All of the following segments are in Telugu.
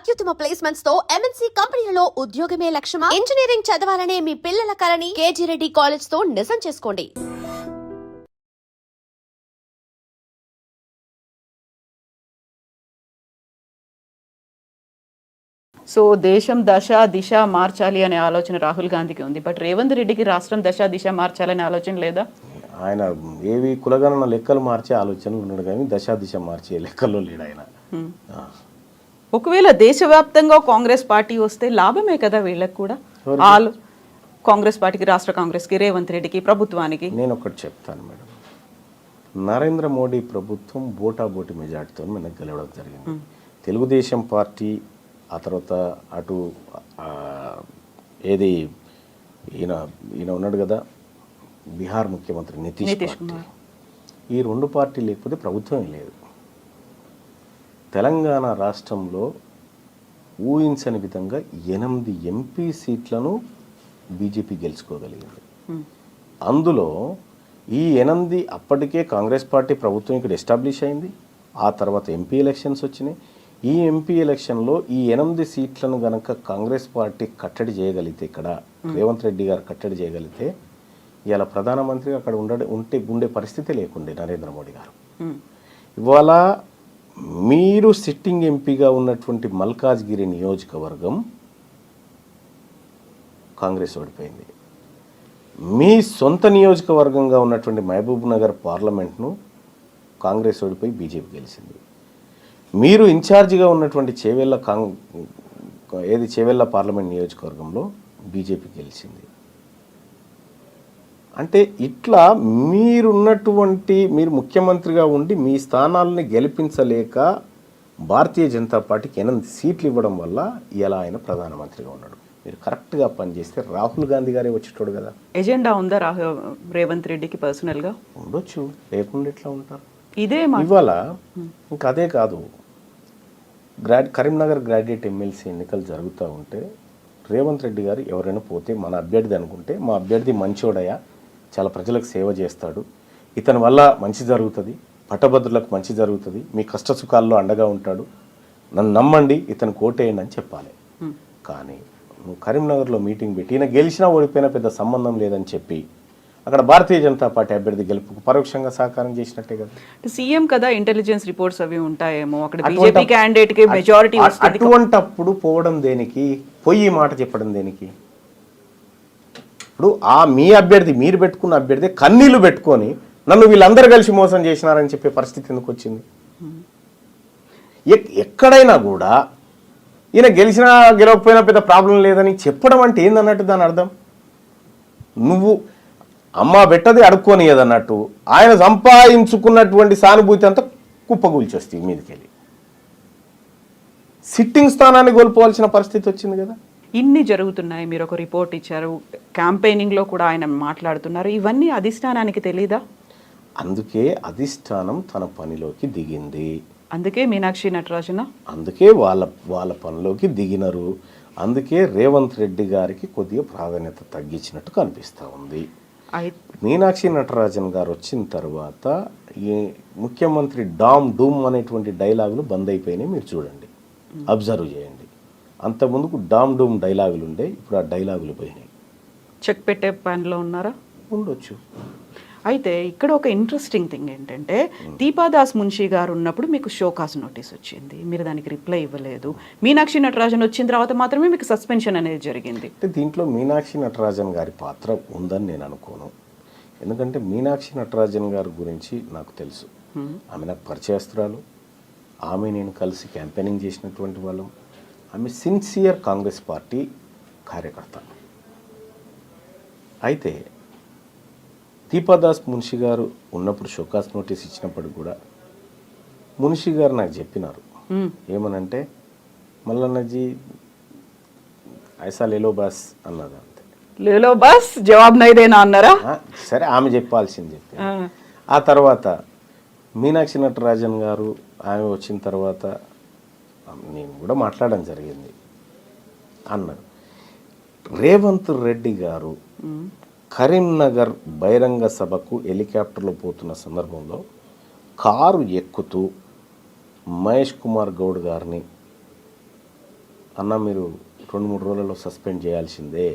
అత్యుత్తమ ప్లేస్మెంట్స్ తో ఎంఎన్సీ కంపెనీలలో ఉద్యోగమే లక్ష్యమా? ఇంజనీరింగ్ చదవాలనే మీ పిల్లల కలని కేజీ రెడ్డి కాలేజ్ తో నిజం చేసుకోండి. సో దేశం దశ దిశ మార్చాలి అనే ఆలోచన రాహుల్ గాంధీకి ఉంది. బట్ రేవంత్ రెడ్డికి రాష్ట్రం దశ దిశ మార్చాలనే ఆలోచన లేదా? ఆయన ఏవి కులగణన లెక్కలు మార్చే ఆలోచనలు ఉన్నాడు కానీ దశ దిశ మార్చే లెక్కల్లో లేడు ఆయన. ఒకవేళ దేశవ్యాప్తంగా కాంగ్రెస్ పార్టీ వస్తే లాభమే కదా వీళ్ళకి కూడా. కాంగ్రెస్ పార్టీకి, రాష్ట్ర కాంగ్రెస్కి, రేవంత్ రెడ్డికి, ప్రభుత్వానికి. నేను ఒకటి చెప్తాను మేడం, నరేంద్ర మోడీ ప్రభుత్వం బోటాబోటి మెజార్టీతో మనకు గెలవడం జరిగింది. తెలుగుదేశం పార్టీ ఆ తర్వాత అటు ఏది ఈయన ఉన్నాడు కదా బీహార్ ముఖ్యమంత్రి నితీష్ కుమార్, ఈ రెండు పార్టీలు లేకపోతే ప్రభుత్వమే లేదు. తెలంగాణ రాష్ట్రంలో ఊహించని విధంగా 8 ఎంపీ సీట్లను బీజేపీ గెలుచుకోగలిగింది. అందులో ఈ 8 అప్పటికే కాంగ్రెస్ పార్టీ ప్రభుత్వం ఇక్కడ ఎస్టాబ్లిష్ అయింది. ఆ తర్వాత ఎంపీ ఎలక్షన్స్ వచ్చినాయి. ఈ ఎంపీ ఎలక్షన్లో ఈ 8 సీట్లను గనక కాంగ్రెస్ పార్టీ కట్టడి చేయగలిగితే, ఇక్కడ రేవంత్ రెడ్డి గారు కట్టడి చేయగలిగితే ఇవాళ ప్రధానమంత్రిగా అక్కడ ఉండే పరిస్థితి లేకుండే నరేంద్ర మోడీ గారు. ఇవాళ మీరు సిట్టింగ్ ఎంపీగా ఉన్నటువంటి మల్కాజ్గిరి నియోజకవర్గం కాంగ్రెస్ ఓడిపోయింది. మీ సొంత నియోజకవర్గంగా ఉన్నటువంటి మహబూబ్ నగర్ పార్లమెంట్ను కాంగ్రెస్ ఓడిపోయి బీజేపీ గెలిచింది. మీరు ఇన్ఛార్జిగా ఉన్నటువంటి చేవెళ్ళ పార్లమెంట్ నియోజకవర్గంలో బీజేపీ గెలిచింది. అంటే ఇట్లా మీరు ముఖ్యమంత్రిగా ఉండి మీ స్థానాలని గెలిపించలేక భారతీయ జనతా పార్టీకి 8 సీట్లు ఇవ్వడం వల్ల ఇలా ఆయన ప్రధానమంత్రిగా ఉన్నాడు. మీరు కరెక్ట్గా పనిచేస్తే రాహుల్ గాంధీ గారే వచ్చేటోడు కదా. ఎజెండా ఉందా రేవంత్ రెడ్డికి పర్సనల్గా? ఉండొచ్చు, లేకుండా ఎట్లా ఉంటారు. ఇదే ఇవాళ ఇంకా అదే కాదు, కరీంనగర్ గ్రాడ్యుయేట్ ఎమ్మెల్సీ ఎన్నికలు జరుగుతూ ఉంటే రేవంత్ రెడ్డి గారు ఎవరైనా పోతే మన అభ్యర్థి అనుకుంటే, మా అభ్యర్థి మంచోడయా, చాలా ప్రజలకు సేవ చేస్తాడు, ఇతని వల్ల మంచి జరుగుతుంది, పట్టభద్రులకు మంచి జరుగుతుంది, మీ కష్ట సుఖాల్లో అండగా ఉంటాడు, నన్ను నమ్మండి, ఇతను కోటేయండి అని చెప్పాలి. కానీ నువ్వు కరీంనగర్లో మీటింగ్ పెట్టి ఈయన గెలిచినా ఓడిపోయినా పెద్ద సంబంధం లేదని చెప్పి అక్కడ భారతీయ జనతా పార్టీ అభ్యర్థి గెలుపుకు పరోక్షంగా సహకారం చేసినట్టే కదా. సీఎం కదా, ఇంటెలిజెన్స్ రిపోర్ట్స్ అవి ఉంటాయేమో, అక్కడ బీజేపీ క్యాండిడేట్ కి మెజారిటీ వస్తుంది. అటువంటప్పుడు పోవడం దేనికి, పోయి మాట చెప్పడం దేనికి? ఇప్పుడు మీ అభ్యర్థి, మీరు పెట్టుకున్న అభ్యర్థి కన్నీళ్లు పెట్టుకొని నన్ను వీళ్ళందరూ కలిసి మోసం చేసినారని చెప్పే పరిస్థితి ఎందుకు వచ్చింది? ఎక్కడైనా కూడా ఈయన గెలిచినా గెలవకపోయినా పెద్ద ప్రాబ్లం లేదని చెప్పడం అంటే ఏందన్నట్టు దాని అర్థం. నువ్వు అమ్మ పెట్టది అడుక్కోనియదన్నట్టు ఆయన సంపాదించుకున్నటువంటి సానుభూతి అంతా కుప్పగూల్చొస్తుంది మీదకెళ్ళి. సిట్టింగ్ స్థానాన్ని కోల్పోవాల్సిన పరిస్థితి వచ్చింది కదా. ఇన్ని జరుగుతున్నాయి, మీరు ఒక రిపోర్ట్ ఇచ్చారు, క్యాంపెయినింగ్లో కూడా ఆయన మాట్లాడుతున్నారు, ఇవన్నీ అధిష్టానానికి తెలీదా? అందుకే అధిష్టానం తన పనిలోకి దిగింది. అందుకే మీనాక్షి నటరాజన అందుకే వాళ్ళ పనిలోకి దిగినారు. అందుకే రేవంత్ రెడ్డి గారికి కొద్దిగా ప్రాధాన్యత తగ్గించినట్టు కనిపిస్తూ ఉంది. మీనాక్షి నటరాజన్ గారు వచ్చిన తర్వాత ఈ ముఖ్యమంత్రి డామ్ డూమ్ అనేటువంటి డైలాగులు బంద్ అయిపోయినాయి. మీరు చూడండి, అబ్జర్వ్ చేయండి. అంతకుముందుకు డామ్ డూమ్ డైలాగులు ఉండే, ఇప్పుడు ఆ డైలాగులు పోయినాయి. చెక్ పెట్టే పనిలో ఉన్నారా? ఉండొచ్చు. అయితే ఇక్కడ ఒక ఇంట్రెస్టింగ్ థింగ్ ఏంటంటే, దీపాదాస్ మున్షి గారు ఉన్నప్పుడు మీకు షోకాస్ నోటీస్ వచ్చింది, మీరు దానికి రిప్లై ఇవ్వలేదు. మీనాక్షి నటరాజన్ వచ్చిన తర్వాత మాత్రమే మీకు సస్పెన్షన్ అనేది జరిగింది. దీంట్లో మీనాక్షి నటరాజన్ గారి పాత్ర ఉందని నేను అనుకోను. ఎందుకంటే మీనాక్షి నటరాజన్ గారి గురించి నాకు తెలుసు. ఆమె నాకు పరిచయస్తురాలు, ఆమె నేను కలిసి క్యాంపెయినింగ్ చేసినటువంటి వాళ్ళం. ఆమె సిన్సియర్ కాంగ్రెస్ పార్టీ కార్యకర్త. అయితే దీపాదాస్ మున్షి గారు ఉన్నప్పుడు షోకాస్ నోటీస్ ఇచ్చినప్పుడు కూడా మున్షి గారు నాకు చెప్పినారు, ఏమనంటే మల్లన్నజీ ఐసా లేలో బాస్ అన్నది. అంతే, లేలో బాస్ జవాబు నైదేనా అన్నారా? సరే, ఆమె చెప్పాల్సింది చెప్పి. ఆ తర్వాత మీనాక్షి నటరాజన్ గారు ఆమె వచ్చిన తర్వాత నేను కూడా మాట్లాడడం జరిగింది అన్నారు. రేవంత్ రెడ్డి గారు కరీంనగర్ బహిరంగ సభకు హెలికాప్టర్లో పోతున్న సందర్భంలో కారు ఎక్కుతూ మహేష్ కుమార్ గౌడ్ గారిని అన్న మీరు 2-3 రోజులలో సస్పెండ్ చేయాల్సిందే,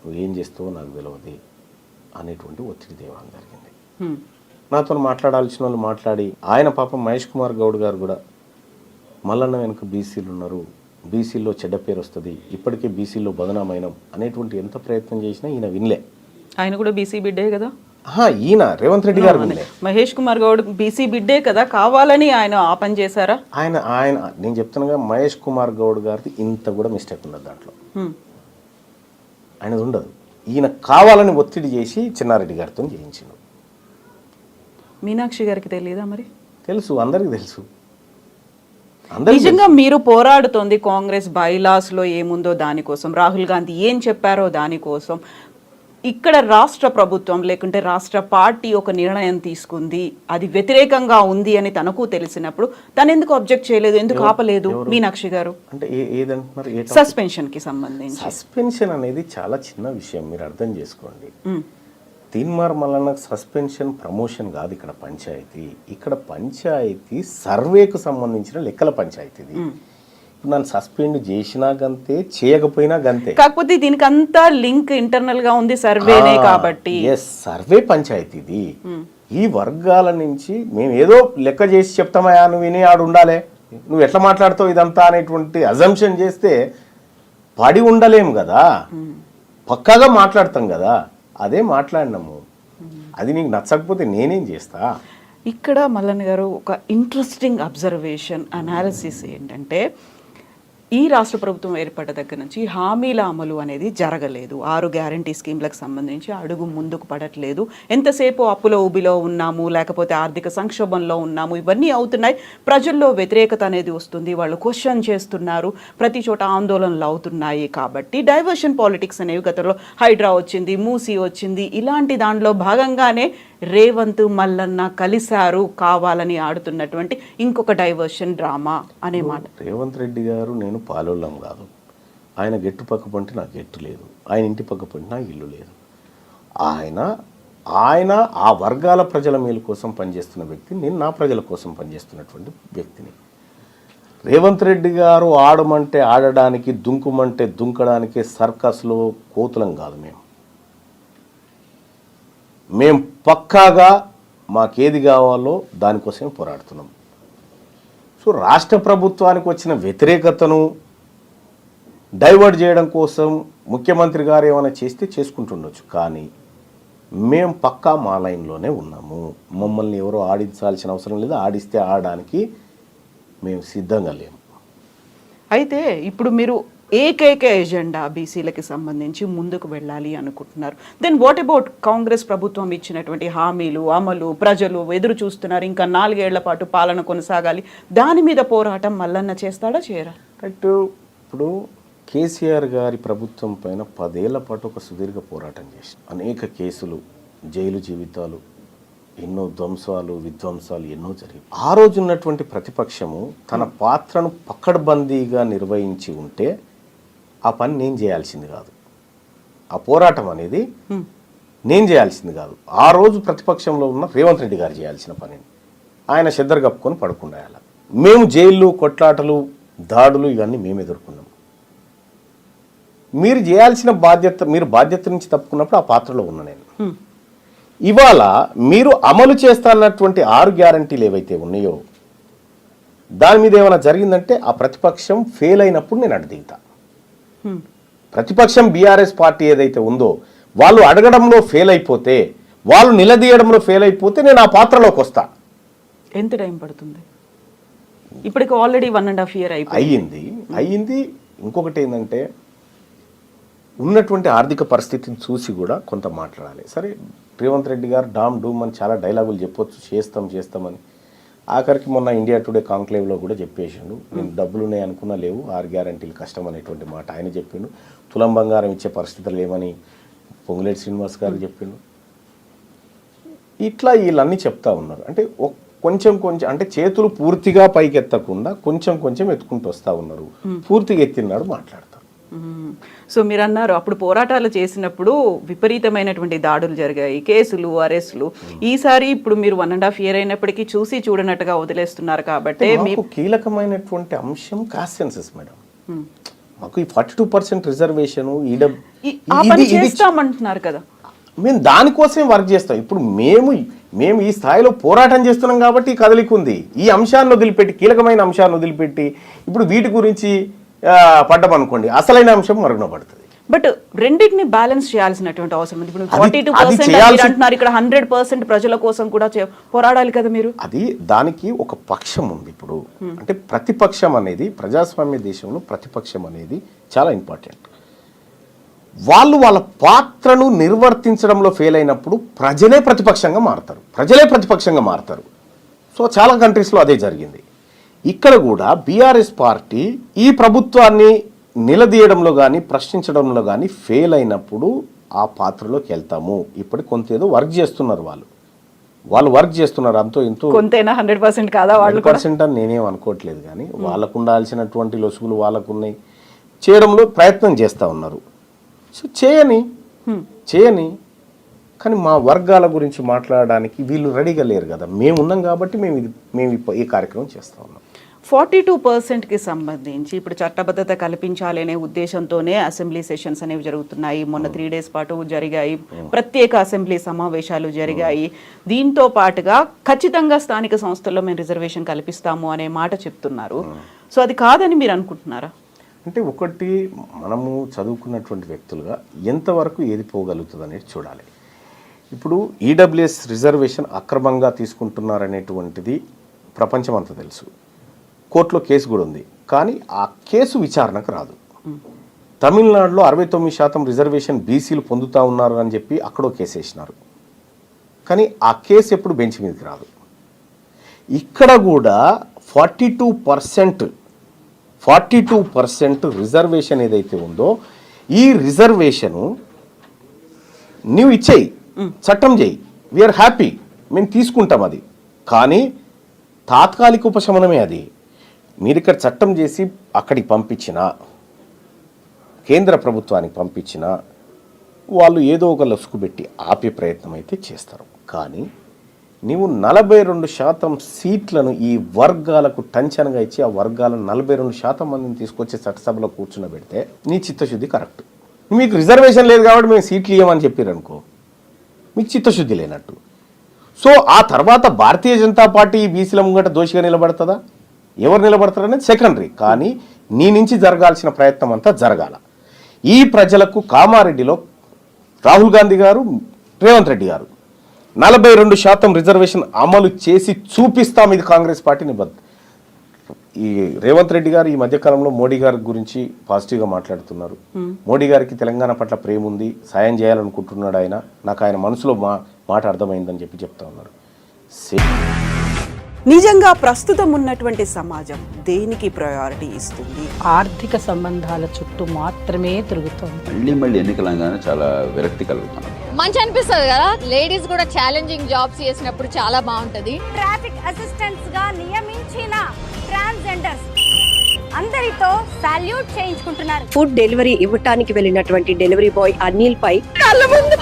నువ్వు ఏం చేస్తావో నాకు తెలియదు అనేటువంటి ఒత్తిడి తేవడం జరిగింది. నాతో మాట్లాడాల్సిన వాళ్ళు మాట్లాడి, ఆయన పాపం మహేష్ కుమార్ గౌడ్ గారు కూడా మల్లన్న వెనుక బీసీలు ఉన్నారు, బీసీల్లో చెడ్డ పేరు వస్తుంది, ఇప్పటికే బీసీల్లో బదనామైనం అనేటువంటి ఎంత ప్రయత్నం చేసినా ఈయన వినలే. ఆయన కూడా బీసీ బిడ్డే కదా. ఈయన రేవంత్ రెడ్డి గారు వినలే. మహేష్ కుమార్ గౌడ్ బీసీ బిడ్డే కదా, కావాలని ఆయన ఆ పని చేశారా? ఆయన నేను చెప్తున్నాగా, మహేష్ కుమార్ గౌడ్ గారిది ఇంత కూడా మిస్టేక్ ఉన్నది దాంట్లో. ఆయనది ఉండదు. ఈయన కావాలని ఒత్తిడి చేసి చిన్నారెడ్డి గారితో చేయించిండు. మీనాక్షి గారికి తెలియదా మరి? తెలుసు, అందరికి తెలుసు. నిజంగా మీరు పోరాడుతోంది కాంగ్రెస్ బైలాస్ లో ఏముందో దానికోసం, రాహుల్ గాంధీ ఏం చెప్పారో దానికోసం. ఇక్కడ రాష్ట్ర ప్రభుత్వం లేకుంటే రాష్ట్ర పార్టీ ఒక నిర్ణయం తీసుకుంది, అది వ్యతిరేకంగా ఉంది అని తనకు తెలిసినప్పుడు తను ఎందుకు అబ్జెక్ట్ చేయలేదు, ఎందుకు ఆపలేదు మీనాక్షి గారు? అంటే ఏదంటున్నారు? సస్పెన్షన్ కి సంబంధించి. సస్పెన్షన్ అనేది చాలా చిన్న విషయం, మీరు అర్థం చేసుకోండి. తీన్మార్ మల్లన్న సస్పెన్షన్ ప్రమోషన్ కాదు ఇక్కడ పంచాయతీ. ఇక్కడ పంచాయతీ సర్వేకు సంబంధించిన లెక్కల పంచాయతీది. నన్ను సస్పెండ్ చేసినా గంతే, చేయకపోయినా గంతే. కాకపోతే దీనికి అంతా లింక్ ఇంటర్నల్ గా ఉంది, సర్వేనే కాబట్టి. సర్వే పంచాయతీది. ఈ వర్గాల నుంచి మేము ఏదో లెక్క చేసి చెప్తామయా, నువ్వు విని ఆడు ఉండాలి, నువ్వు ఎట్లా మాట్లాడుతావు ఇదంతా అనేటువంటి అజంప్షన్ చేస్తే పడి ఉండలేము కదా, పక్కాగా మాట్లాడతాం కదా. అదే మాట్లాడినాము. అది నీకు నచ్చకపోతే నేనేం చేస్తా? ఇక్కడ మల్లన్న గారు ఒక ఇంట్రెస్టింగ్ అబ్జర్వేషన్ అనాలిసిస్ ఏంటంటే, ఈ రాష్ట్ర ప్రభుత్వం ఏర్పడ్డ దగ్గర నుంచి హామీల అమలు అనేది జరగలేదు. 6 గ్యారంటీ స్కీమ్లకు సంబంధించి అడుగు ముందుకు పడట్లేదు. ఎంతసేపు అప్పులో ఊబిలో ఉన్నాము, లేకపోతే ఆర్థిక సంక్షోభంలో ఉన్నాము, ఇవన్నీ అవుతున్నాయి. ప్రజల్లో వ్యతిరేకత అనేది వస్తుంది, వాళ్ళు క్వశ్చన్ చేస్తున్నారు, ప్రతి చోట ఆందోళనలు అవుతున్నాయి. కాబట్టి డైవర్షన్ పాలిటిక్స్ అనేవి గతంలో హైడ్రా వచ్చింది, మూసీ వచ్చింది, ఇలాంటి దాంట్లో భాగంగానే రేవంత్ మల్లన్న కలిశారు, కావాలని ఆడుతున్నటువంటి ఇంకొక డైవర్షన్ డ్రామా అనే మాట. రేవంత్ రెడ్డి గారు నేను పాలోళ్ళం కాదు. ఆయన గెట్టు పక్క పంటే నాకు గెట్టు లేదు, ఆయన ఇంటి పక్క పంటే నాకు ఇల్లు లేదు. ఆయన ఆ వర్గాల ప్రజల మేలు కోసం పనిచేస్తున్న వ్యక్తి, నేను నా ప్రజల కోసం పనిచేస్తున్నటువంటి వ్యక్తిని. రేవంత్ రెడ్డి గారు ఆడమంటే ఆడడానికి, దుంకుమంటే దుంకడానికి సర్కస్లో కోతులం కాదు. మేము పక్కాగా మాకేది కావాలో దానికోసమే పోరాడుతున్నాం. సో రాష్ట్ర ప్రభుత్వానికి వచ్చిన వ్యతిరేకతను డైవర్ట్ చేయడం కోసం ముఖ్యమంత్రి గారు ఏమైనా చేస్తే చేసుకుంటుండొచ్చు, కానీ మేము పక్కా మా లైన్లోనే ఉన్నాము. మమ్మల్ని ఎవరో ఆడించాల్సిన అవసరం లేదు, ఆడిస్తే ఆడడానికి మేము సిద్ధంగా లేము. అయితే ఇప్పుడు మీరు ఏకైక ఎజెండా బీసీలకి సంబంధించి ముందుకు వెళ్ళాలి అనుకుంటున్నారు. దెన్ వాట్ అబౌట్ కాంగ్రెస్ ప్రభుత్వం ఇచ్చినటువంటి హామీలు అమలు? ప్రజలు ఎదురు చూస్తున్నారు, ఇంకా 4 ఏళ్ల పాటు పాలన కొనసాగాలి. దాని మీద పోరాటం మల్లన్న చేస్తాడా, చేయరా? కరెక్ట్. ఇప్పుడు కేసీఆర్ గారి ప్రభుత్వం పైన 10 ఏళ్ల పాటు ఒక సుదీర్ఘ పోరాటం చేసి అనేక కేసులు, జైలు జీవితాలు, ఎన్నో ధ్వంసాలు, విధ్వంసాలు ఎన్నో జరిగాయి. ఆ రోజు ఉన్నటువంటి ప్రతిపక్షము తన పాత్రను పకడ్బందీగా నిర్వహించి ఉంటే ఆ పని నేను చేయాల్సింది కాదు, ఆ పోరాటం అనేది నేను చేయాల్సింది కాదు. ఆ రోజు ప్రతిపక్షంలో ఉన్న రేవంత్ రెడ్డి గారు చేయాల్సిన పనిని ఆయన చెద్దరు కప్పుకొని పడుకుండాయాల. మేము జైళ్ళు, కొట్లాటలు, దాడులు ఇవన్నీ మేము ఎదుర్కొన్నాం. మీరు చేయాల్సిన బాధ్యత, మీరు బాధ్యత నుంచి తప్పుకున్నప్పుడు ఆ పాత్రలో ఉన్న నేను. ఇవాళ మీరు అమలు చేస్తానన్నటువంటి 6 గ్యారంటీలు ఏవైతే ఉన్నాయో దాని మీద ఏమైనా జరిగిందంటే ఆ ప్రతిపక్షం ఫెయిల్ అయినప్పుడు నేను అడ్డు దిగుతా. ప్రతిపక్షం బీఆర్ఎస్ పార్టీ ఏదైతే ఉందో వాళ్ళు అడగడంలో ఫెయిల్ అయిపోతే, వాళ్ళు నిలదీయడంలో ఫెయిల్ అయిపోతే నేను ఆ పాత్రలోకి వస్తా. ఎంత టైం పడుతుంది? ఇప్పటికి ఆల్రెడీ 1.5 year అయ్యింది. ఇంకొకటి ఏంటంటే, ఉన్నటువంటి ఆర్థిక పరిస్థితిని చూసి కూడా కొంత మాట్లాడాలి. సరే, రేవంత్ రెడ్డి గారు డామ్ డూమ్ అని చాలా డైలాగులు చెప్పొచ్చు, చేస్తామని. ఆఖరికి మొన్న ఇండియా టుడే కాంక్లేవ్లో కూడా చెప్పేసిండు, నేను డబ్బులు ఉన్నాయి అనుకున్నా లేవు, 6 గ్యారంటీలు కష్టం అనేటువంటి మాట ఆయన చెప్పిండు. తులం బంగారం ఇచ్చే పరిస్థితులు లేవని పొంగులేటి శ్రీనివాస్ గారు చెప్పిండు. ఇట్లా వీళ్ళన్నీ చెప్తా ఉన్నారు. అంటే కొంచెం అంటే చేతులు పూర్తిగా పైకెత్తకుండా కొంచెం ఎత్తుకుంటూ వస్తూ ఉన్నారు. పూర్తిగా ఎత్తినాడు మాట్లాడతారు. సో మీరు అన్నారు అప్పుడు పోరాటాలు చేసినప్పుడు విపరీతమైనటువంటి దాడులు జరిగాయి, కేసులు, అరెస్టులు. ఈసారి ఇప్పుడు మీరు 1.5 year అయినప్పటికీ చూసి చూడనట్టుగా వదిలేస్తున్నారు. కాబట్టి మీకు కీలకమైనటువంటి అంశం కాన్సెన్సస్ మేడం. మాకు ఈ 42% రిజర్వేషన్ ఆ పని చేస్తామంటున్నారు కదా. మేము దానికోసమే వర్క్ చేస్తాం. ఇప్పుడు మేము ఈ స్థాయిలో పోరాటం చేస్తున్నాం కాబట్టి ఈ కదలిక ఉంది. ఈ అంశాన్ని వదిలిపెట్టి, కీలకమైన అంశాన్ని వదిలిపెట్టి ఇప్పుడు వీటి గురించి పడ్డామనుకోండి, అసలైన అంశం మరుగున పడుతుంది. బట్ రెండింటిని బ్యాలెన్స్ చేయాల్సినటువంటి అవసరం ఉంది. ఇప్పుడు 42% అంటున్నారు, ఇక్కడ 100% ప్రజల కోసం కూడా పోరాడాలి కదా మీరు. అది దానికి ఒక పక్షం ఉంది. ఇప్పుడు అంటే ప్రతిపక్షం అనేది, ప్రజాస్వామ్య దేశంలో ప్రతిపక్షం అనేది చాలా ఇంపార్టెంట్. వాళ్ళు వాళ్ళ పాత్రను నిర్వర్తించడంలో ఫెయిల్ అయినప్పుడు ప్రజలే ప్రతిపక్షంగా మారుతారు. సో చాలా కంట్రీస్లో అదే జరిగింది. ఇక్కడ కూడా బీఆర్ఎస్ పార్టీ ఈ ప్రభుత్వాన్ని నిలదీయడంలో కానీ ప్రశ్నించడంలో కానీ ఫెయిల్ అయినప్పుడు ఆ పాత్రలోకి వెళ్తాము. ఇప్పుడు కొంత ఏదో వర్క్ చేస్తున్నారు, వాళ్ళు వర్క్ చేస్తున్నారు. అంతో ఇంతో కొంతైనా 100% కాదా? 100% అని నేనేం అనుకోవట్లేదు, కానీ వాళ్ళకు ఉండాల్సినటువంటి లొసుగులు వాళ్ళకున్నాయి, చేయడంలో ప్రయత్నం చేస్తూ ఉన్నారు. సో చేయని కానీ మా వర్గాల గురించి మాట్లాడడానికి వీళ్ళు రెడీగా లేరు కదా. మేము ఉన్నాం కాబట్టి మేము ఈ కార్యక్రమం చేస్తూ ఉన్నాం. 42%కి సంబంధించి ఇప్పుడు చట్టబద్ధత కల్పించాలి అనే ఉద్దేశంతోనే అసెంబ్లీ సెషన్స్ అనేవి జరుగుతున్నాయి. మొన్న 3 days పాటు జరిగాయి, ప్రత్యేక అసెంబ్లీ సమావేశాలు జరిగాయి. దీంతో పాటుగా ఖచ్చితంగా స్థానిక సంస్థల్లో మేము రిజర్వేషన్ కల్పిస్తాము అనే మాట చెప్తున్నారు. సో అది కాదని మీరు అనుకుంటున్నారా? అంటే ఒకటి, మనము చదువుకున్నటువంటి వ్యక్తులుగా ఎంతవరకు ఏది పోగలుగుతుంది అనేది చూడాలి. ఇప్పుడు ఈడబ్ల్యూఎస్ రిజర్వేషన్ అక్రమంగా తీసుకుంటున్నారనేటువంటిది ప్రపంచం అంతా తెలుసు. కోర్టులో కేసు కూడా ఉంది, కానీ ఆ కేసు విచారణకు రాదు. తమిళనాడులో 69% రిజర్వేషన్ బీసీలు పొందుతూ ఉన్నారు అని చెప్పి అక్కడో కేసు వేసినారు, కానీ ఆ కేసు ఎప్పుడు బెంచ్ మీదకి రాదు. ఇక్కడ కూడా 42% రిజర్వేషన్ ఏదైతే ఉందో, ఈ రిజర్వేషను నీవు ఇచ్చేయి, చట్టం చేయి, వీఆర్ హ్యాపీ, మేము తీసుకుంటాం. అది కానీ తాత్కాలిక ఉపశమనమే. అది మీరు ఇక్కడ చట్టం చేసి అక్కడికి పంపించినా, కేంద్ర ప్రభుత్వానికి పంపించినా, వాళ్ళు ఏదో ఒక లసుకు పెట్టి ఆపే ప్రయత్నం అయితే చేస్తారు. కానీ నీవు 42% సీట్లను ఈ వర్గాలకు టంచనగా ఇచ్చి ఆ వర్గాలను 42% మందిని తీసుకొచ్చి చట్టసభలో కూర్చునబెడితే నీ చిత్తశుద్ధి కరెక్ట్. మీకు రిజర్వేషన్ లేదు కాబట్టి మేము సీట్లు ఇవ్వమని చెప్పారు అనుకో, మీకు చిత్తశుద్ధి లేనట్టు. సో ఆ తర్వాత భారతీయ జనతా పార్టీ బీసీల ముంగట దోషిగా నిలబడుతుందా, ఎవరు నిలబడతారనేది సెకండరీ. కానీ నీ నుంచి జరగాల్సిన ప్రయత్నం అంతా జరగాల. ఈ ప్రజలకు కామారెడ్డిలో రాహుల్ గాంధీ గారు, రేవంత్ రెడ్డి గారు 42% రిజర్వేషన్ అమలు చేసి చూపిస్తాం. ఇది కాంగ్రెస్ పార్టీ నిబద్ధత. ఈ రేవంత్ రెడ్డి గారు ఈ మధ్యకాలంలో మోడీ గారి గురించి పాజిటివ్గా మాట్లాడుతున్నారు. మోడీ గారికి తెలంగాణ పట్ల ప్రేమ ఉంది, సాయం చేయాలనుకుంటున్నాడు ఆయన. నాకు ఆయన మనసులో మాట అర్థమైందని చెప్తా ఉన్నారు. నిజంగా ప్రస్తుతం ఉన్నటువంటి సమాజం దేనికి ప్రయారిటీ ఇస్తుంది? ఆర్థిక సంబంధాల చుట్టూ మాత్రమే తిరుగుతుంది. మళ్ళీ ఎన్నికలంగానే చాలా విరక్తి కలుగుతాం. మంచి అనిపిస్తుంది కదా, లేడీస్ కూడా ఛాలెంజింగ్ జాబ్స్ చేసినప్పుడు చాలా బాగుంటది. ట్రాఫిక్ అసిస్టెంట్స్ గా నియమించిన ట్రాన్స్జెండర్స్ అందరితో సాల్యూట్ చేయించుకుంటున్నారు. ఫుడ్ డెలివరీ ఇవ్వటానికి వెళ్ళినటువంటి డెలివరీ బాయ్ అనిల్ పై కళ్ళ ముందు